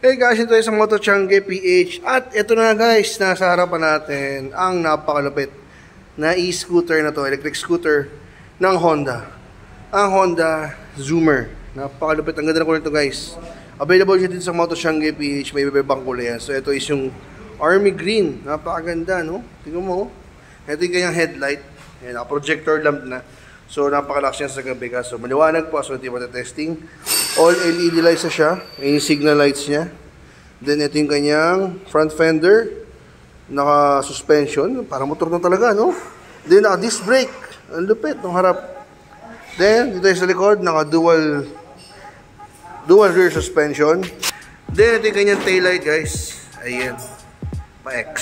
Hey guys, ito ay isang Motochangge PH. At ito na guys, nasa harapan natin ang napakalupit na e-scooter na to, electric scooter ng Honda. Ang Honda Zoomer. Napakalupit, ang ganda na kulay ito guys. Available siya dito sa Motochangge PH, may iba-ibang kulay yan. So ito is yung Army Green. Napakaganda, no? Tingnan mo. Ito yung kanyang headlight. Ayan, projector lamp na. So napakalakas niya sa gabi ka. So maliwanag po, so hindi mo testing. All LED lights na siya. Yung signal lights niya. Then ito yung kanyang front fender. Naka-suspension. Parang motor na talaga, no? Then naka-disc brake. Ang lupit ng harap. Then dito sa likod, naka-dual rear suspension. Then ito yung kanyang taillight, guys. Ayan. Pa-X.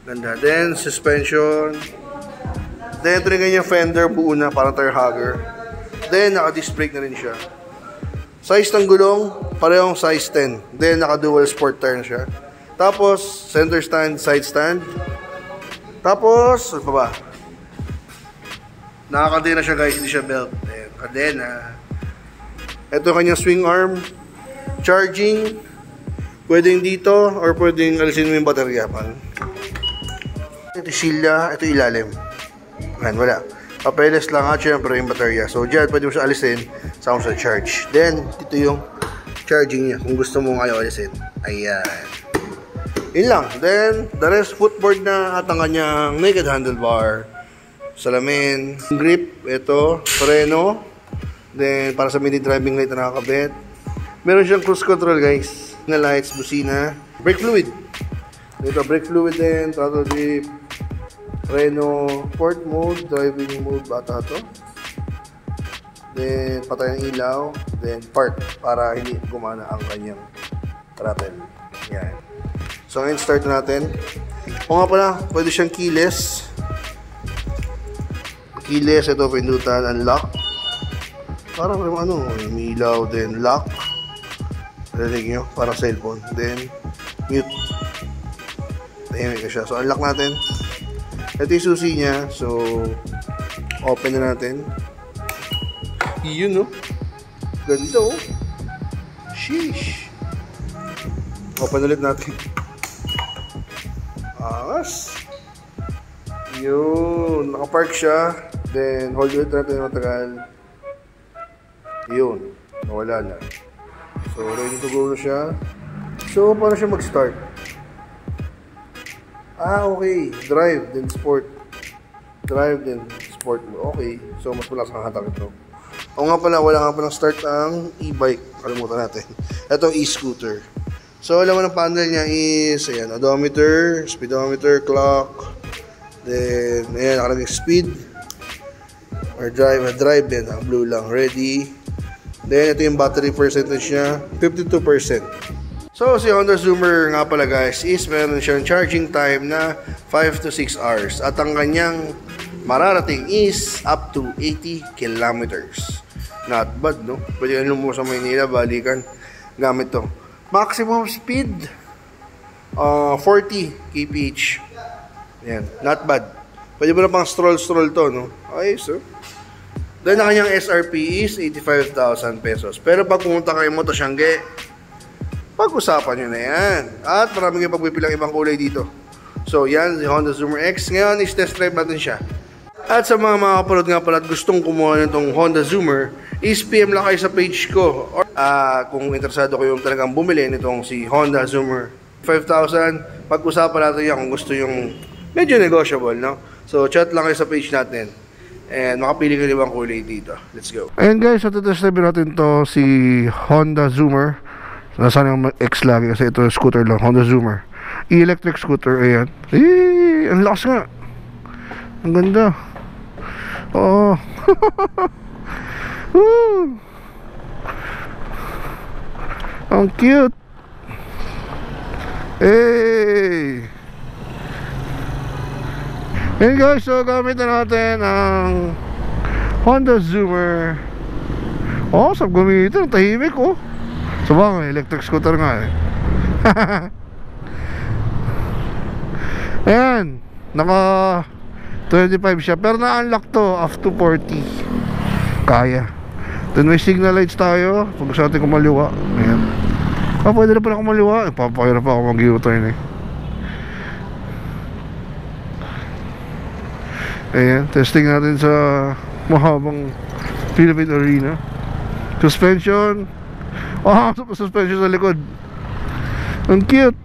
Ganda. Then suspension. Then ito yung kanyang fender. Buo na. Parang tire hugger. Then naka-disc brake na rin siya. Size ng gulong, parehong size 10. Then, naka-dual sport tire na siya. Tapos, center stand, side stand. Tapos, ano pa ba? Nakakadena siya guys, hindi siya belt. Ayan, kadena. Ito kanyang swing arm. Charging. Pwedeng dito, or pwedeng alisin mo yung baterya. Ito silya, ito ilalim. Ayan, wala. Papeles lang at syempre yung baterya. So dyan, pwede mo siya alisin sa charge. Then, dito yung charging niya kung gusto mo ngayon alisin. Ayan. Yun lang. Then, the rest footboard na at ang kanyang naked handlebar. Salamin. Grip. Ito. Freno. Then, para sa mini driving light na nakakabit. Meron siyang cruise control guys. Na lights, busina. Brake fluid. Ito, brake fluid din. Throttle grip. Freno, sport mode, driving mode bata to. Then patay ang ilaw, then park para hindi gumana ang kanyang throttle. Yan. So ngayon start natin. O nga pala, pwede siyang keyless. Keyless, ito pindutan, unlock. Parang ano, may ilaw, then lock. Rinig nyo, parang cellphone. Then mute. Tahimik na siya. So unlock natin. Ito yung susi niya. So, open na natin. Yun, no? Ganda, oh. Sheesh. Open ulit natin. Angas. Yun. Nakapark siya. Then, hold ulit natin matagal. Yun. Nawala na. So, ready to go na siya. So, paano siya mag-start? Okay. Drive, then sport. Drive, then sport mo. Okay. So, mas malakas ang hatak ito. O nga pala, wala nga palang start ang e-bike. Kalimutan natin. Ito, e-scooter. So, alam mo ng panel niya is, ayan, odometer, speedometer, clock. Then, ayan, nakalagay speed. Or drive din. Ang blue lang. Ready. Then, ito yung battery percentage niya. 52%. So, si Honda Zoomer nga pala guys is meron siyang charging time na 5 to 6 hours. At ang kanyang mararating is up to 80 kilometers. Not bad, no? Pwede ka mo sa Maynila, balikan gamit to. Maximum speed 40 kph. Yan, not bad. Pwede mo na pang stroll to, no? Okay, so then ang kanyang SRP is 85,000 pesos. Pero pag pumunta kayo Motochangge, pag-usapan nyo na yan. At marami kayong pagpipilang ibang kulay dito. So, yan, si Honda Zoomer X. Ngayon, is-test drive natin siya. At sa mga kapanood nga pala at gustong kumuha nitong Honda Zoomer, is PM lang kayo sa page ko. Or kung interesado ko yung talagang bumili nitong si Honda Zoomer 5,000, pag-usapan natin yan kung gusto yung medyo negotiable, no? So, chat lang kayo sa page natin. And makapili kayo ibang kulay dito. Let's go. Ayan guys, so test drive natin to si Honda Zoomer. Nasaan yung X lagi kasi ito scooter lang, Honda Zoomer. E-electric scooter, ayan. Ang lakas nga. Ang ganda. Oo. Ang cute. Hey. Hey guys, so gamit na natin ang Honda Zoomer. Oh, sab gamitin, tahimik oh. Sabang electric scooter nga eh. Ayan, naka 25 siya, pero na-unlock to up to 40. Kaya. Then may signal lights tayo pag sa ating kumaliwa. Ayan. Pwede na pala kumaliwa. Papakira pa ako mag-U-turn eh. Ayan, testing natin sa mahabang Philippine Arena. Suspension. Suspension sa likod. Ang cute.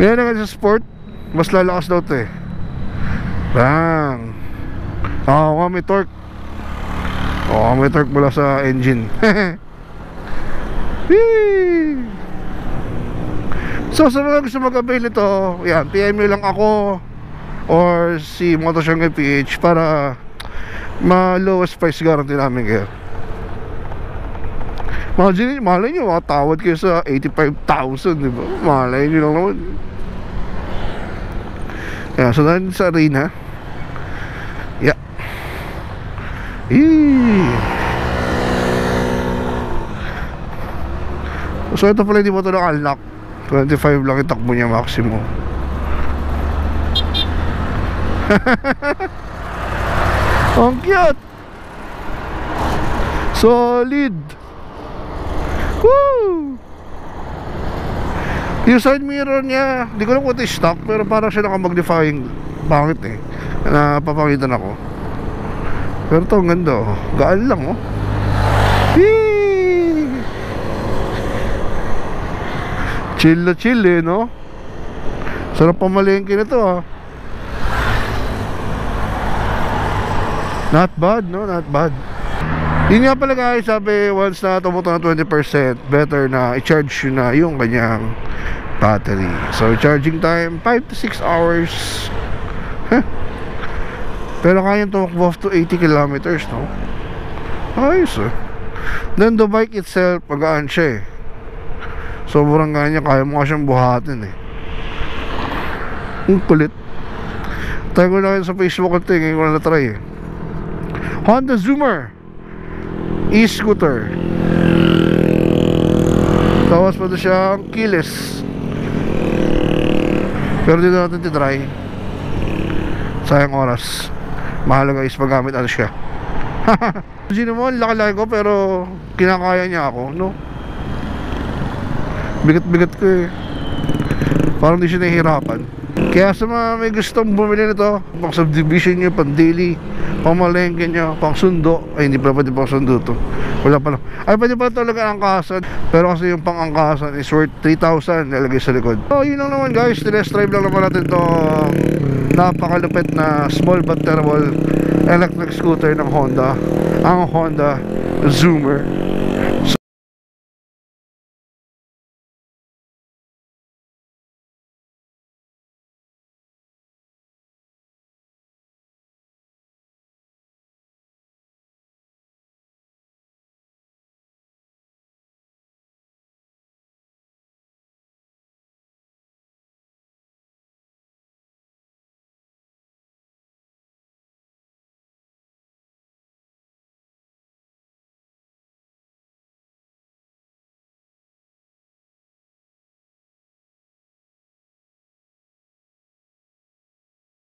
Ayan na sa sport. Mas lalakas daw ito eh. Bang. May torque. May torque mula sa engine. So sa mga gusto mag-avail nito, yan, PM nyo lang ako or si Motosyangge PH para ma-lowest price guarantee namin kayo. Imagine, malay nyo, makatawad kayo sa 85,000, diba? Malay nyo lang naman. Yan, so dahil sa arena. Yeah. So ito pala, hindi mo ito naka-unlock. 25 lang itakbo niya maximum. Ang cute. Solid. Woo! Yung side mirror niya, di ko lang kung ito stock, pero parang siya naka-magnifying. Bakit eh, napapangitan ako. Pero ito ang ganda oh. Gaan lang oh. Whee! Chill na chill eh, no? Sarap pamalengke na to ah. Not bad, no? Not bad. Yun nga pala guys, sabi once na tumuto ng 20%, better na i-charge yun na yung kanyang battery. So charging time 5 to 6 hours. Pero kaya tumakbo to 80 kilometers, no? Ayos eh. Then the bike itself, magaan siya eh. Sobrang ganyan, kaya mo nga siyang buhatin eh. Ang kulit. Tayo ko na sa Facebook ko ito, ngayon ko na na-try eh. Honda Zoomer e-scooter. Tawas pa ito siyang keyless. Pero dito natin titry. Sayang oras. Mahalaga is paggamit ano siya. Sino mo, laki-laki ko pero kinakaya niya ako, no? Bigat-bigat ko eh. Parang di siya nahihirapan. Kaya sa mga may gustong bumili nito, pang subdivision nyo, pang daily, pang malengke nyo, pang sundo. Ay, hindi pala pwede pang sundo to. Wala pala. Ay, pwede pala talaga angkasan. Pero kasi yung pang angkasan is worth 3,000 nilagay sa likod. So, yun lang naman guys. Test drive lang naman natin to napakalupit na small but terrible electric scooter ng Honda. Ang Honda Zoomer. So